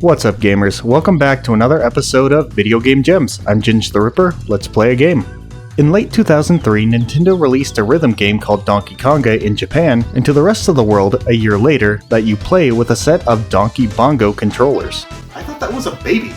What's up, gamers? Welcome back to another episode of Video Game Gems. I'm Ginge the Ripper. Let's play a game. In late 2003, Nintendo released a rhythm game called Donkey Konga in Japan, and to the rest of the world a year later that you play with a set of Donkey Bongo controllers. I thought that was a baby.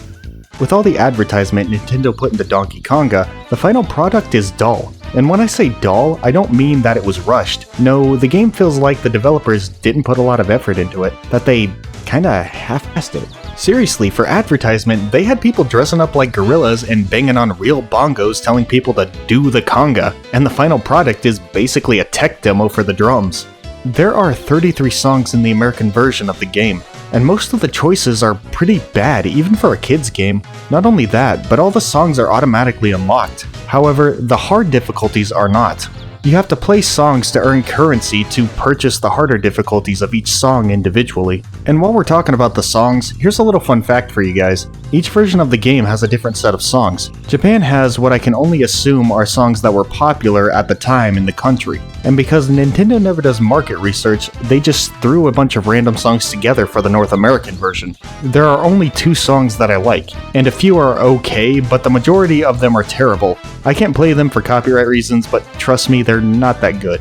With all the advertisement Nintendo put into Donkey Konga, the final product is dull. And when I say dull, I don't mean that it was rushed. No, the game feels like the developers didn't put a lot of effort into it, that they kinda half-assed it. Seriously, for advertisement, they had people dressing up like gorillas and banging on real bongos telling people to do the conga, and the final product is basically a tech demo for the drums. There are 33 songs in the American version of the game, and most of the choices are pretty bad even for a kid's game. Not only that, but all the songs are automatically unlocked. However, the hard difficulties are not. You have to play songs to earn currency to purchase the harder difficulties of each song individually. And while we're talking about the songs, here's a little fun fact for you guys. Each version of the game has a different set of songs. Japan has what I can only assume are songs that were popular at the time in the country. And because Nintendo never does market research, they just threw a bunch of random songs together for the North American version. There are only 2 songs that I like, and a few are okay, but the majority of them are terrible. I can't play them for copyright reasons, but trust me, they're not that good.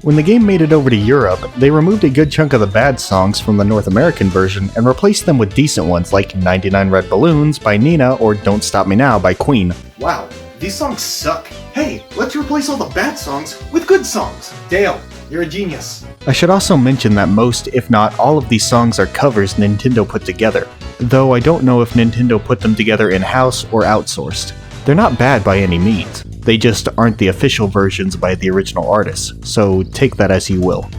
When the game made it over to Europe, they removed a good chunk of the bad songs from the North American version and replaced them with decent ones like 99 Red Balloons by Nina or Don't Stop Me Now by Queen. Wow, these songs suck. Hey, let's replace all the bad songs with good songs. Dale, you're a genius. I should also mention that most, if not all of these songs are covers Nintendo put together, though I don't know if Nintendo put them together in-house or outsourced. They're not bad by any means, they just aren't the official versions by the original artists, so take that as you will.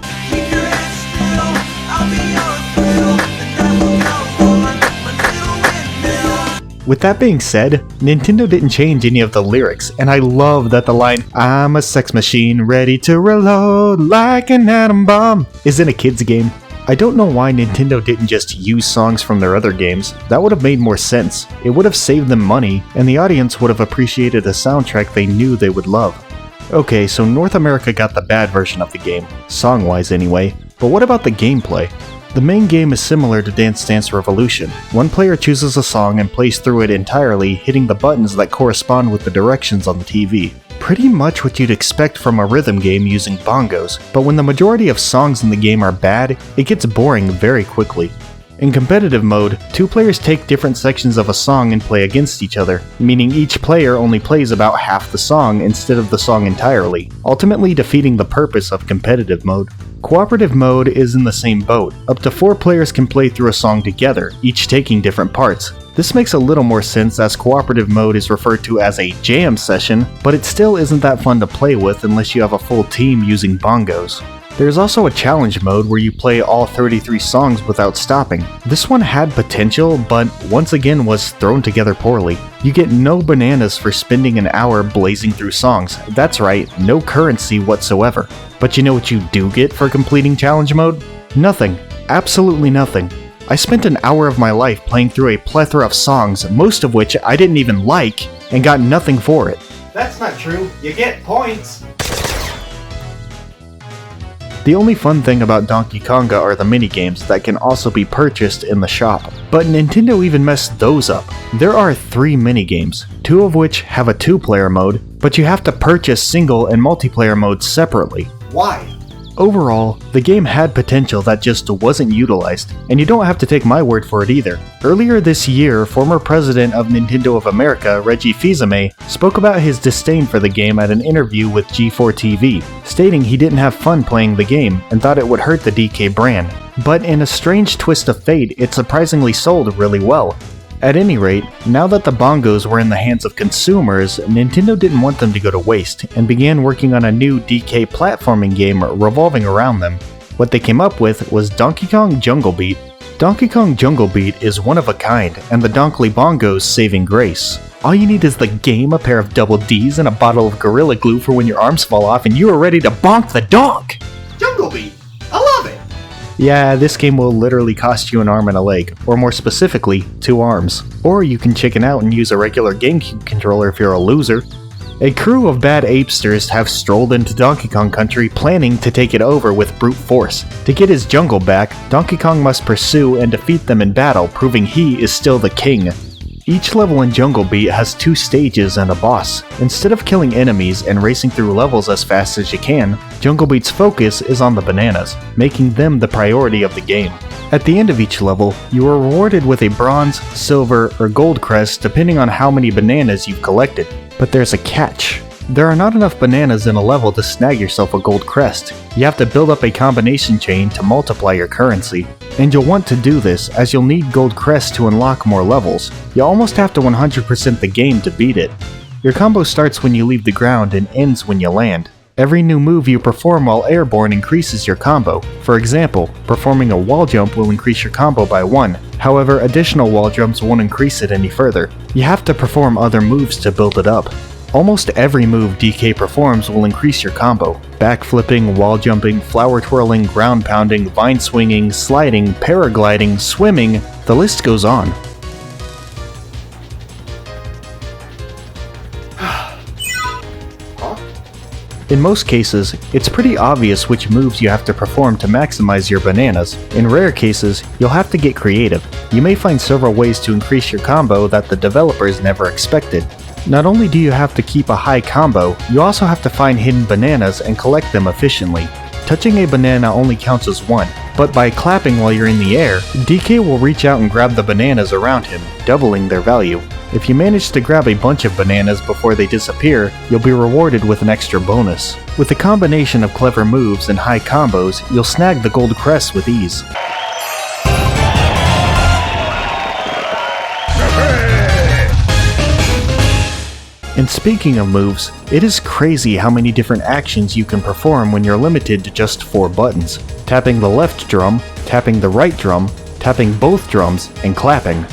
With that being said, Nintendo didn't change any of the lyrics, and I love that the line, "I'm a sex machine ready to reload like an atom bomb," is in a kid's game. I don't know why Nintendo didn't just use songs from their other games. That would have made more sense. It would have saved them money, and the audience would have appreciated a soundtrack they knew they would love. Okay, so North America got the bad version of the game, song-wise anyway, but what about the gameplay? The main game is similar to Dance Dance Revolution. One player chooses a song and plays through it entirely, hitting the buttons that correspond with the directions on the TV. Pretty much what you'd expect from a rhythm game using bongos, but when the majority of songs in the game are bad, it gets boring very quickly. In competitive mode, 2 players take different sections of a song and play against each other, meaning each player only plays about half the song instead of the song entirely, ultimately defeating the purpose of competitive mode. Cooperative mode is in the same boat. Up to 4 players can play through a song together, each taking different parts. This makes a little more sense as cooperative mode is referred to as a jam session, but it still isn't that fun to play with unless you have a full team using bongos. There's also a challenge mode where you play all 33 songs without stopping. This one had potential, but once again was thrown together poorly. You get no bananas for spending an hour blazing through songs. That's right, no currency whatsoever. But you know what you do get for completing challenge mode? Nothing. Absolutely nothing. I spent an hour of my life playing through a plethora of songs, most of which I didn't even like, and got nothing for it. That's not true. You get points. The only fun thing about Donkey Konga are the minigames that can also be purchased in the shop, but Nintendo even messed those up. There are 3 minigames, 2 of which have a 2-player mode, but you have to purchase single and multiplayer modes separately. Why? Overall, the game had potential that just wasn't utilized, and you don't have to take my word for it either. Earlier this year, former president of Nintendo of America, Reggie Fils-Aimé, spoke about his disdain for the game at an interview with G4TV, stating he didn't have fun playing the game and thought it would hurt the DK brand. But in a strange twist of fate, it surprisingly sold really well. At any rate, now that the bongos were in the hands of consumers, Nintendo didn't want them to go to waste, and began working on a new DK platforming game revolving around them. What they came up with was Donkey Kong Jungle Beat. Donkey Kong Jungle Beat is one of a kind, and the Donkey Bongos saving grace. All you need is the game, a pair of double Ds, and a bottle of Gorilla Glue for when your arms fall off and you are ready to bonk the donk! Jungle Beat! I love it! Yeah, this game will literally cost you an arm and a leg, or more specifically, 2 arms. Or you can chicken out and use a regular GameCube controller if you're a loser. A crew of bad apesters have strolled into Donkey Kong Country planning to take it over with brute force. To get his jungle back, Donkey Kong must pursue and defeat them in battle, proving he is still the king. Each level in Jungle Beat has 2 stages and a boss. Instead of killing enemies and racing through levels as fast as you can, Jungle Beat's focus is on the bananas, making them the priority of the game. At the end of each level, you are rewarded with a bronze, silver, or gold crest depending on how many bananas you've collected. But there's a catch. There are not enough bananas in a level to snag yourself a gold crest. You have to build up a combination chain to multiply your currency. And you'll want to do this as you'll need gold crests to unlock more levels. You almost have to 100% the game to beat it. Your combo starts when you leave the ground and ends when you land. Every new move you perform while airborne increases your combo. For example, performing a wall jump will increase your combo by 1. However, additional wall jumps won't increase it any further. You have to perform other moves to build it up. Almost every move DK performs will increase your combo. Backflipping, wall jumping, flower twirling, ground pounding, vine swinging, sliding, paragliding, swimming, the list goes on. In most cases, it's pretty obvious which moves you have to perform to maximize your bananas. In rare cases, you'll have to get creative. You may find several ways to increase your combo that the developers never expected. Not only do you have to keep a high combo, you also have to find hidden bananas and collect them efficiently. Touching a banana only counts as 1, but by clapping while you're in the air, DK will reach out and grab the bananas around him, doubling their value. If you manage to grab a bunch of bananas before they disappear, you'll be rewarded with an extra bonus. With a combination of clever moves and high combos, you'll snag the gold crest with ease. And speaking of moves, it is crazy how many different actions you can perform when you're limited to just 4 buttons. Tapping the left drum, tapping the right drum, tapping both drums, and clapping.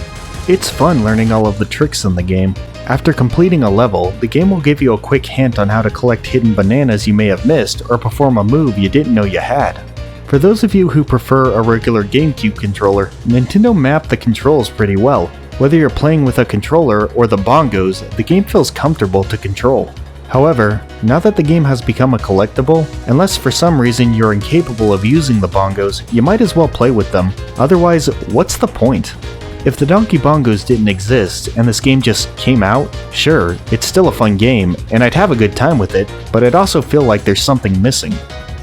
It's fun learning all of the tricks in the game. After completing a level, the game will give you a quick hint on how to collect hidden bananas you may have missed or perform a move you didn't know you had. For those of you who prefer a regular GameCube controller, Nintendo mapped the controls pretty well. Whether you're playing with a controller or the bongos, the game feels comfortable to control. However, now that the game has become a collectible, unless for some reason you're incapable of using the bongos, you might as well play with them. Otherwise, what's the point? If the Donkey Bongos didn't exist and this game just came out, sure, it's still a fun game and I'd have a good time with it, but I'd also feel like there's something missing.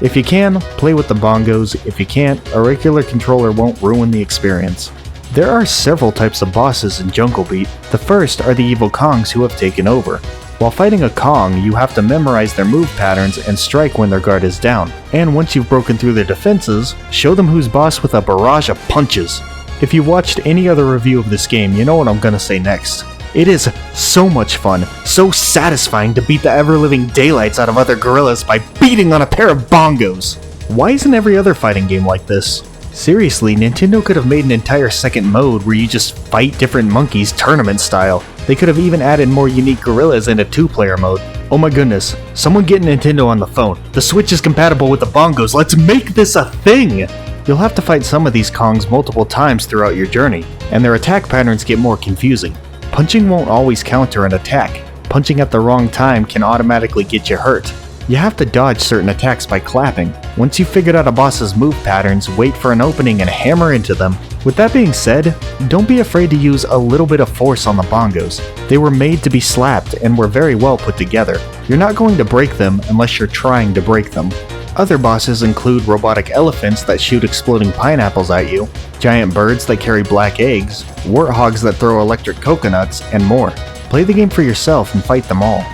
If you can, play with the bongos. If you can't, a regular controller won't ruin the experience. There are several types of bosses in Jungle Beat. The first are the evil Kongs who have taken over. While fighting a Kong, you have to memorize their move patterns and strike when their guard is down. And once you've broken through their defenses, show them who's boss with a barrage of punches. If you've watched any other review of this game, you know what I'm gonna say next. It is so much fun, so satisfying to beat the ever-living daylights out of other gorillas by beating on a pair of bongos. Why isn't every other fighting game like this? Seriously, Nintendo could have made an entire second mode where you just fight different monkeys tournament style. They could have even added more unique gorillas in a 2-player mode. Oh my goodness, someone get Nintendo on the phone. The Switch is compatible with the bongos, let's make this a thing! You'll have to fight some of these Kongs multiple times throughout your journey, and their attack patterns get more confusing. Punching won't always counter an attack. Punching at the wrong time can automatically get you hurt. You have to dodge certain attacks by clapping. Once you've figured out a boss's move patterns, wait for an opening and hammer into them. With that being said, don't be afraid to use a little bit of force on the bongos. They were made to be slapped and were very well put together. You're not going to break them unless you're trying to break them. Other bosses include robotic elephants that shoot exploding pineapples at you, giant birds that carry black eggs, warthogs that throw electric coconuts, and more. Play the game for yourself and fight them all.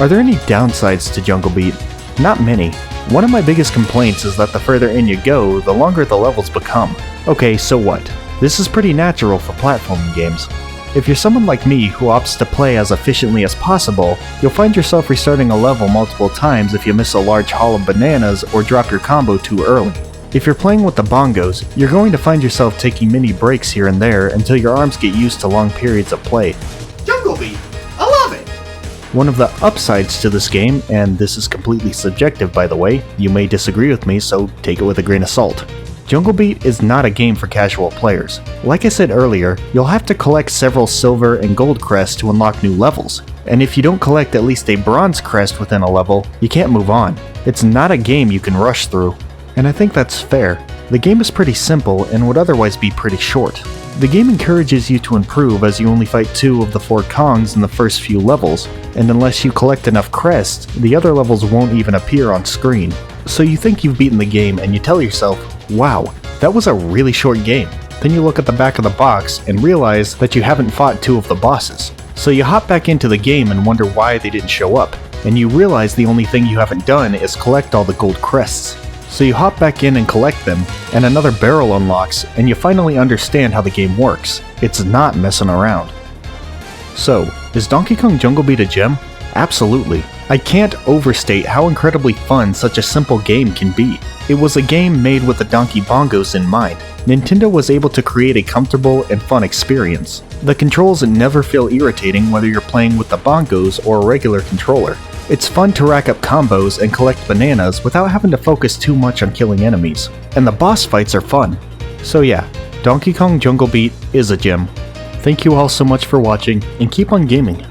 Are there any downsides to Jungle Beat? Not many. One of my biggest complaints is that the further in you go, the longer the levels become. Okay, so what? This is pretty natural for platforming games. If you're someone like me who opts to play as efficiently as possible, you'll find yourself restarting a level multiple times if you miss a large haul of bananas or drop your combo too early. If you're playing with the bongos, you're going to find yourself taking mini breaks here and there until your arms get used to long periods of play. Jungle Beat! I love it! One of the upsides to this game, and this is completely subjective by the way, you may disagree with me, so take it with a grain of salt. Jungle Beat is not a game for casual players. Like I said earlier, you'll have to collect several silver and gold crests to unlock new levels, and if you don't collect at least a bronze crest within a level, you can't move on. It's not a game you can rush through, and I think that's fair. The game is pretty simple and would otherwise be pretty short. The game encourages you to improve as you only fight 2 of the 4 Kongs in the first few levels, and unless you collect enough crests, the other levels won't even appear on screen. So you think you've beaten the game and you tell yourself, wow, that was a really short game. Then you look at the back of the box and realize that you haven't fought 2 of the bosses. So you hop back into the game and wonder why they didn't show up, and you realize the only thing you haven't done is collect all the gold crests. So you hop back in and collect them, and another barrel unlocks, and you finally understand how the game works. It's not messing around. So, is Donkey Kong Jungle Beat a gem? Absolutely. I can't overstate how incredibly fun such a simple game can be. It was a game made with the Donkey Bongos in mind. Nintendo was able to create a comfortable and fun experience. The controls never feel irritating whether you're playing with the bongos or a regular controller. It's fun to rack up combos and collect bananas without having to focus too much on killing enemies. And the boss fights are fun. So yeah, Donkey Kong Jungle Beat is a gem. Thank you all so much for watching, and keep on gaming.